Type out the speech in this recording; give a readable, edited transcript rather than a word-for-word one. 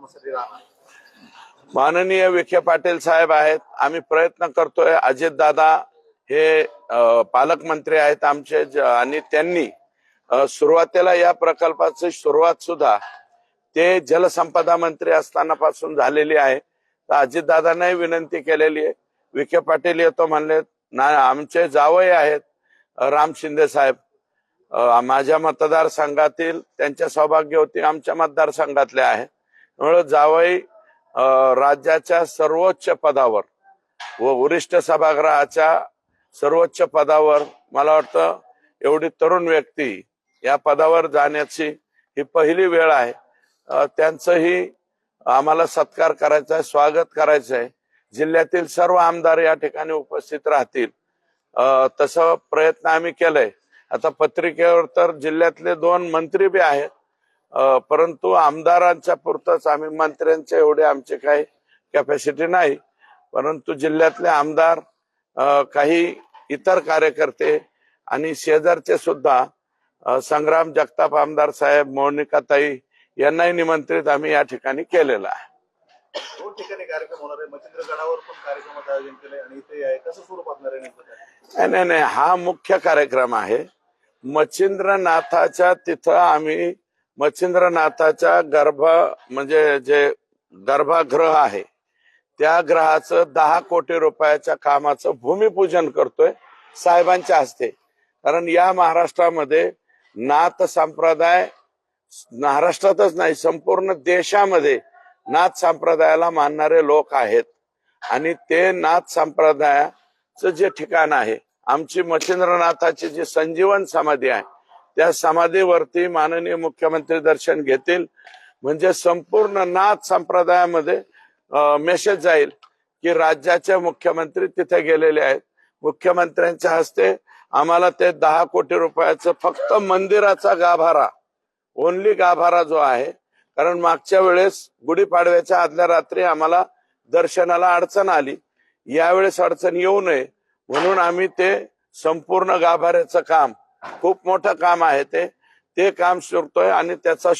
कामासाठी राहणार? माननीय विखे पाटील साहेब आहेत, आम्ही प्रयत्न करतोय. अजितदादा हे पालकमंत्री आहेत आमचे आणि त्यांनी सुरुवातीला या प्रकल्पाची सुरुवात सुद्धा ते जलसंपदा मंत्री असतानापासून झालेली आहे. तर अजितदादांनाही विनंती केलेली आहे. विखे पाटील येतो म्हणले ना, आमचे जावई आहेत राम शिंदे साहेब, माझ्या मतदारसंघातील त्यांच्या सौभाग्यवती आमच्या मतदारसंघातले आहे. त्यामुळे जावई राज्याच्या सर्वोच्च पदावर व वरिष्ठ सभागृहाच्या सर्वोच्च पदावर, मला वाटतं एवढी तरुण व्यक्ती या पदावर जाण्याची ही पहिली वेळ आहे. त्यांचंही आम्हाला सत्कार करायचा आहे, स्वागत करायचं आहे. जिल्ह्यातील सर्व आमदार या ठिकाणी उपस्थित राहतील तसं प्रयत्न आम्ही केलाय. आता पत्रिकेवर तर जिल्ह्यातले 2 मंत्री बी आहेत, परंतु आमदारांच्या पुरतच आम्ही, मंत्र्यांचे एवढे आमचे काही कॅपॅसिटी नाही. परंतु जिल्ह्यातले आमदार, काही इतर कार्यकर्ते आणि शेजारचे सुद्धा संग्राम जगताप आमदार साहेब, मोनिकाताई यांनाही निमंत्रित आम्ही या ठिकाणी केलेलं आहे. 2 ठिकाणी कार्यक्रम होणार आहे. मच्छिंद्रगडावर पण कार्यक्रमाचं आयोजन केलंय आणि इथे आहे. कसं स्वरूप असणार आहे? नाही, हा मुख्य कार्यक्रम आहे. मच्छिंद्रनाथाच्या तिथं आम्ही मच्छिंद्रनाथाच्या म्हणजे जे गर्भगृह आहे त्या ग्रहाचं 10 कोटी रुपयाच्या कामाचं भूमिपूजन करतोय साहेबांच्या हस्ते. कारण या महाराष्ट्रामध्ये नाथ संप्रदाय, महाराष्ट्रातच नाही संपूर्ण देशामध्ये नाथ संप्रदायाला मानणारे लोक आहेत आणि ते नाथ संप्रदायाचं जे ठिकाण आहे, आमची मच्छिंद्रनाथाची जी संजीवन समाधी आहे त्या समाधीवरती माननीय मुख्यमंत्री दर्शन घेतील. म्हणजे संपूर्ण नाथ संप्रदायामध्ये मेसेज जाईल की राज्याचे मुख्यमंत्री तिथे गेलेले आहेत. मुख्यमंत्र्यांच्या हस्ते आम्हाला ते 10 कोटी रुपयाचं फक्त मंदिराचा गाभारा, ओनली गाभारा जो आहे, कारण मागच्या वेळेस गुढीपाडव्याच्या आदल्या रात्री आम्हाला दर्शनाला अडचण आली, यावेळेस अडचण येऊ नये म्हणून आम्ही ते संपूर्ण गाभाऱ्याचं काम, खूप मोठं काम आहे ते काम सुरतोय आणि त्याचा